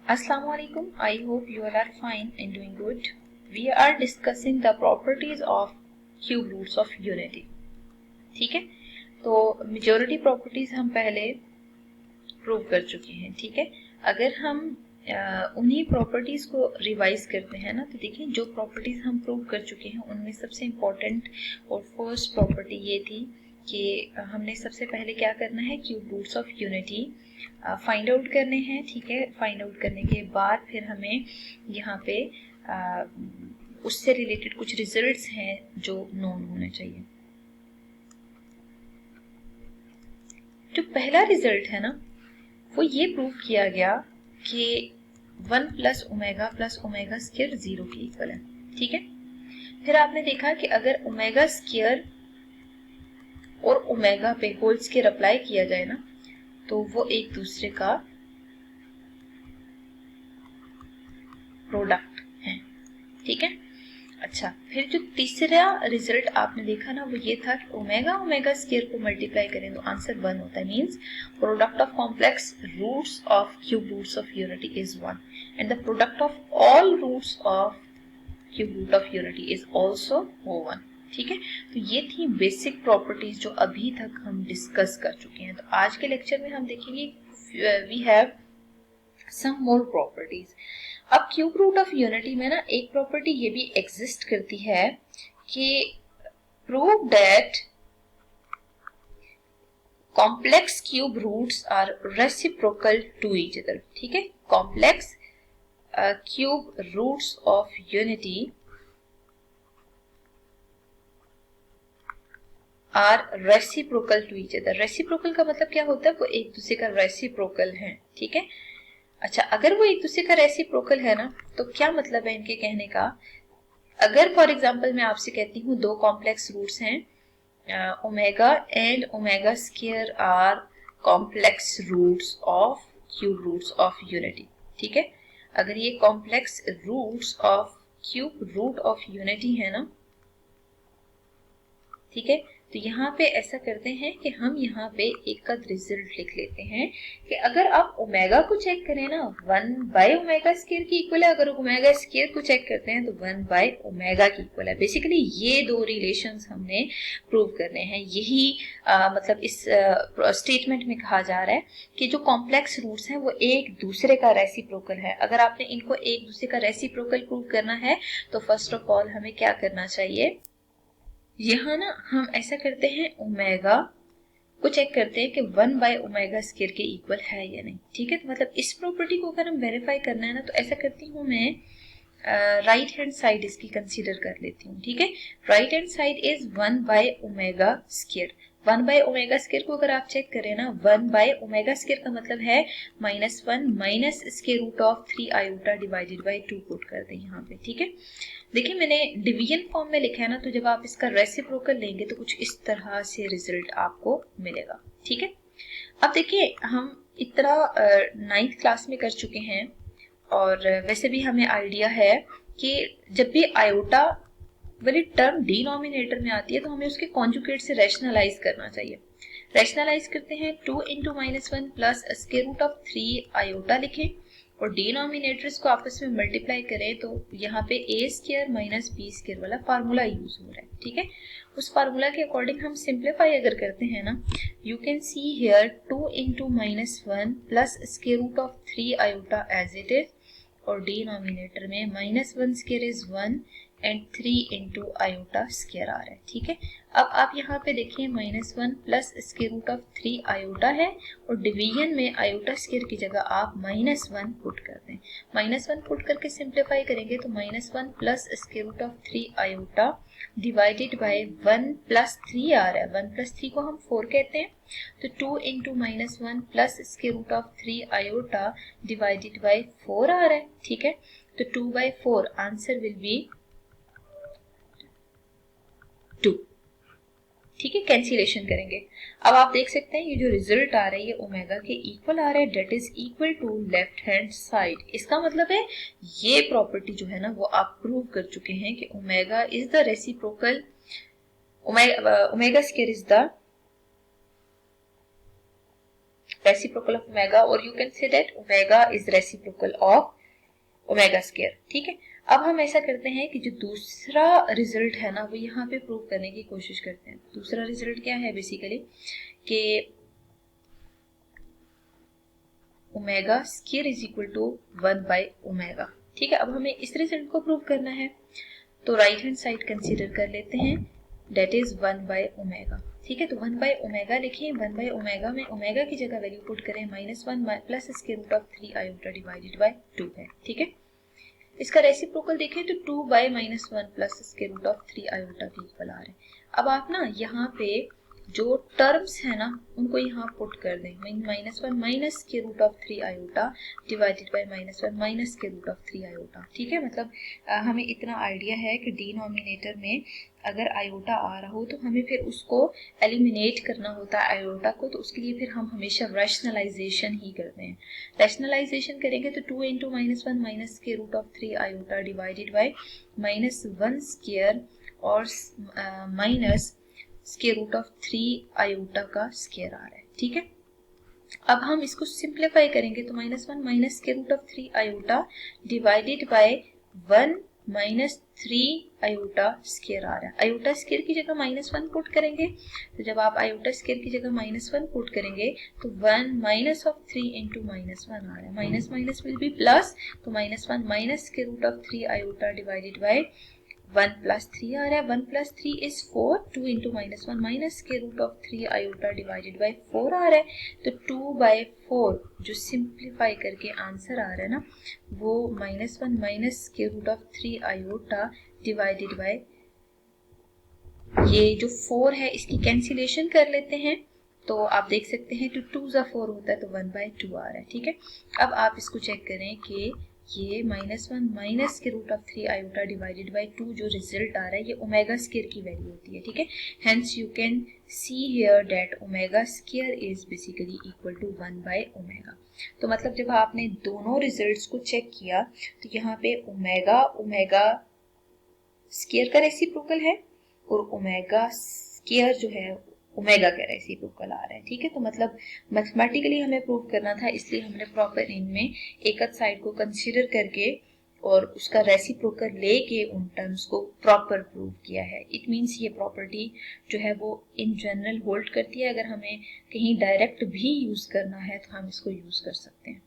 Assalamualaikum. I hope you all are fine and doing good. We are discussing the properties of cube roots of unity. ठीक है, तो majority properties हम पहले prove कर चुके हैं. ठीक है, अगर हम उन्हीं प्रॉपर्टीज को रिवाइज करते हैं ना, तो देखिए जो प्रॉपर्टीज हम प्रूव कर चुके हैं उनमें सबसे इम्पोर्टेंट और फर्स्ट प्रॉपर्टी ये थी कि हमने सबसे पहले क्या करना है, cube roots of unity find out करने हैं. ठीक है, फाइंड आउट करने के बाद फिर हमें यहाँ पे उससे रिलेटेड कुछ रिजल्ट्स हैं जो नोन होने चाहिए. जो पहला रिजल्ट है ना, वो ये प्रूव किया गया कि 1 प्लस ओमेगा स्क्वायर 0 के इक्वल है. ठीक है, फिर आपने देखा कि अगर ओमेगा स्क्वायर और ओमेगा पे होल स्क्वायर अप्लाई किया जाए ना, तो वो एक दूसरे का प्रोडक्ट है. ठीक है, अच्छा, फिर जो तीसरा रिजल्ट आपने देखा ना, वो ये था कि ओमेगा स्क्वायर को मल्टीप्लाई करें तो आंसर 1 होता है. Means product of complex roots of cube roots of unity is 1 and the product of all roots of cube root of unity is also 1. ठीक है, तो ये थी बेसिक प्रॉपर्टीज जो अभी तक हम डिस्कस कर चुके हैं. तो आज के लेक्चर में हम देखेंगे we have some more properties. अब क्यूब रूट ऑफ यूनिटी में ना एक प्रॉपर्टी ये भी एग्जिस्ट करती है कि prove that complex cube roots are reciprocal to each other. ठीक है, complex cube roots of unity are reciprocal to each other. Reciprocal का मतलब क्या होता है, वो एक दूसरे का रेसिप्रोकल है. ठीक है, अच्छा, अगर वो एक दूसरे का रेसिप्रोकल है ना, तो क्या मतलब है इनके कहने का. अगर फॉर एग्जांपल मैं आपसे कहती हूँ दो कॉम्प्लेक्स रूट्स हैं, omega and omega square are complex roots of cube roots of unity. ठीक है, अगर ये complex roots of cube root of unity है ना, ठीक है, तो यहाँ पे ऐसा करते हैं कि हम यहाँ पे एक का रिजल्ट लिख लेते हैं कि अगर आप ओमेगा को चेक करें ना, 1 बाय ओमेगा स्क्वायर की इक्वल है. अगर ओमेगा स्क्वायर को चेक करते हैं तो 1 बाय ओमेगा की इक्वल है. बेसिकली ये दो रिलेशंस हमने प्रूव करने हैं. यही मतलब इस स्टेटमेंट में कहा जा रहा है कि जो कॉम्प्लेक्स रूट्स हैं वो एक दूसरे का रेसिप्रोकल है. अगर आपने इनको एक दूसरे का रेसिप्रोकल प्रूव करना है तो फर्स्ट ऑफ ऑल हमें क्या करना चाहिए, यहाँ ना हम ऐसा करते हैं, ओमेगा को चेक करते हैं कि 1 बाय ओमेगा स्क्वायर के इक्वल है या नहीं. ठीक है, तो मतलब इस प्रॉपर्टी को अगर हम वेरीफाई करना है ना, तो ऐसा करती हूँ मैं, राइट हैंड साइड इसकी कंसीडर कर लेती हूँ. ठीक है, right hand side is 1 by omega square. 1 by omega square को अगर आप चेक करें ना, 1 बाय ओमेगा स्क्वायर का मतलब है -1 minus square root of 3 iota divided by 2 put कर दें यहाँ पे. ठीक है, देखिए मैंने डिवीजन फॉर्म में लिखा है ना, तो जब आप इसका रेसिप्रोकल लेंगे तो कुछ इस तरह से रिजल्ट आपको मिलेगा. ठीक है, अब देखिए हम इतना 9th क्लास में कर चुके हैं और वैसे भी हमें आइडिया है कि जब भी आयोटा वाली टर्म डिनोमिनेटर में आती है तो हमें उसके कॉन्जुगेट से रैशनलाइज करना चाहिए. रैशनलाइज करते हैं, 2 × -1 plus square root of 3 iota लिखें और डिनोमिनेटर्स को आपस में मल्टीप्लाई करें तो यहाँ पे a square minus b square वाला फार्मूला यूज हो रहा है. ठीक है, उस फार्मूला के अकॉर्डिंग हम सिंप्लीफाई अगर करते हैं ना, you can see here 2 × -1 plus square root of 3 iota as it is और डिनोमिनेटर में -1 square is 1 and 3 × iota square आ रहा है. ठीक है, अब आप यहाँ पे देखिए -1 plus square root of 3 iota है और डिवीजन में आयोटा स्क्वायर की जगह आप -1 पुट कर दें. -1 पुट करके सिंप्लीफाई करेंगे तो -1 plus square root of 3 iota divided by 1 plus 3 आ रहा है. 1 प्लस 3 को हम 4 कहते हैं, तो 2 × -1 plus square root of 3 iota divided by 4 आ रहा है. ठीक है, तो 2/4 आंसर विल बी 2. ठीक है, कैंसिलेशन करेंगे. अब आप देख सकते हैं ये जो रिजल्ट आ रहा है ये ओमेगा के इक्वल आ रहा है, that is equal to left hand side. इसका मतलब है ये प्रॉपर्टी जो है ना वो आप प्रूव कर चुके हैं कि omega is the reciprocal, omega square is the reciprocal of omega, और you can say that omega is reciprocal of omega square. ठीक है, अब हम ऐसा करते हैं कि जो दूसरा रिजल्ट है ना वो यहाँ पे प्रूव करने की कोशिश करते हैं। दूसरा रिजल्ट क्या है बेसिकली कि omega square is equal to 1 by omega. ठीक है, अब हमें इस रिजल्ट को प्रूव करना है, तो राइट हैंड साइड कंसीडर कर लेते हैं, दैट इज 1 बाय ओमेगा। ठीक है, तो 1 बाय ओमेगा लिखें। 1 बाय ओमेगा में ओमेगा की जगह वैल्यू पुट करें -1 plus square root of 3 iota divided by 2 है। ठीक है, इसका रेसिप्रोकल देखें तो 2 by -1 plus square root of 3 iota के इक्वल आ रहा है। अब आप ना यहाँ पे जो टर्म्स है ना उनको यहाँ पुट कर दें, -1 minus square root of 3 iota divided by -1 minus square root of 3 iota. ठीक है, मतलब हमें इतना आइडिया है कि डिनोमिनेटर में अगर आयोटा आ रहा हो तो हमें फिर उसको एलिमिनेट करना होता है आयोटा को, तो उसके लिए फिर हम हमेशा रैशनलाइजेशन ही करते हैं। रैशनलाइजेशन करेंगे तो 2 into -1 minus square root of 3 iota divided by -1 square और minus square root of 3 iota का स्क्वायर आ रहा है। ठीक है, अब हम इसको सिंप्लीफाई करेंगे तो -1 minus square root of 3 iota divided by 1 minus 3 iota square आ रहा है। आयोटा स्क्वायर की जगह -1 पुट करेंगे, तो जब आप आयोटा स्क्वायर की जगह -1 पुट करेंगे तो 1 माइनस ऑफ 3 इंटू -1 आ रहा है। Minus minus will be plus, तो -1 minus square root of 3 iota divided by 1 plus 3 आ रहा है। 1 plus 3 is 4, 2 into -1 minus square root of 3 iota divided by 4 आ रहा है। तो 2 बाय 4 जो सिंप्लीफाई करके आंसर आ रहा है ना वो -1 minus square root of 3 iota divided by ये जो 4 है इसकी कैंसिलेशन कर लेते हैं, तो आप देख सकते हैं तो 2 ज़ा 4 होता है तो 1 बाय 2 आ रहा है। ठीक है, अब आप इसको चेक करें कि ये -1 माइनस के root of 3 iota divided by 2 जो रिजल्ट आ रहा है ये ओमेगा स्क्वायर की वैल्यू होती है। ठीक है, hence you can see here that omega square is basically equal to 1 by omega. तो मतलब जब आपने दोनों रिजल्ट्स को चेक किया तो यहाँ पे ओमेगा ओमेगा स्क्वायर का रेसिप्रोकल है और ओमेगा स्क्वायर जो है ओमेगा का रेसिप्रोकल आ रहा है। ठीक है, तो मतलब मैथमेटिकली हमें प्रूव करना था, इसलिए हमने प्रॉपर इनमें एक साइड को कंसीडर करके और उसका रेसिप्रोकल लेके उन टर्म्स को प्रॉपर प्रूव किया है। इट मीन्स ये प्रॉपर्टी जो है वो इन जनरल होल्ड करती है, अगर हमें कहीं डायरेक्ट भी यूज करना है तो हम इसको यूज कर सकते हैं।